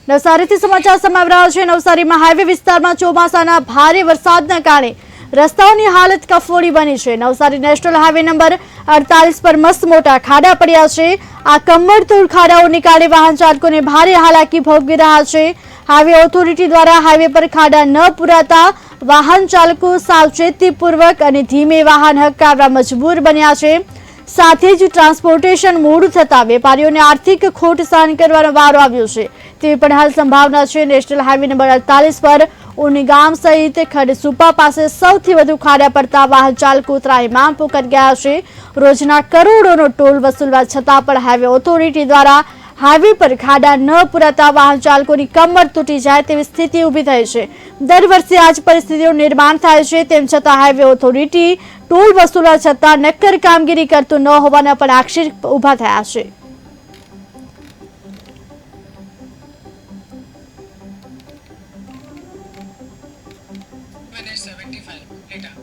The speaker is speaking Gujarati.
નવસારીથી સમાચાર સમાવી રહ્યા છે। નવસારીમાં હાઈવે વિસ્તારમાં ચોમાસાના ભારે વરસાદના કારણે રસ્તાઓની હાલત કફોડી બની છે। નવસારી નેશનલ હાઈવે નંબર 48 પર મસ્ત મોટા ખાડા પડ્યા છે। આ કમરતોડ ખાડાઓને કારણે વાહન ચાલકોને ભારે હાલાકી ભોગવી રહ્યા છે। હાઈવે ઓથોરિટી દ્વારા હાઈવે પર ખાડા ન પુરાતા વાહન ચાલકો સાવચેતીપૂર્વક અને ધીમે વાહન હંકારવા મજબૂર બન્યા છે। સાથે જ ટ્રાન્સપોર્ટેશન મોડું થતા વેપારીઓને આર્થિક ખોટ સહન કરવાનો વારો આવ્યો છે તેવી પણ હાલ સંભાવના છે। નેશનલ હાઈવે નંબર 48 પર ઉની ગામ સહિત ખડસુપા પાસે સૌથી વધુ ખાડા પડતા વાહન ચાલકો ત્રાહિમામ પોકારી ગયા છે। રોજના કરોડોનો ટોલ વસૂલવા છતાં પણ હાઈવે ઓથોરિટી દ્વારા હાઈવે પર ખાડા ન પુરાતા વાહન ચાલકોની કમર તૂટી જાય તેવી સ્થિતિ ઊભી થઈ છે। દર વર્ષે આ જ પરિસ્થિતિનું નિર્માણ થાય છે। તેમ છતાં હાઈવે ઓથોરિટી ટોલ વસૂલવા છતાં નક્કર કામગીરી કરતું ન હોવાના પણ આક્ષેપ ઊભા થયા છે। minutes 75 later.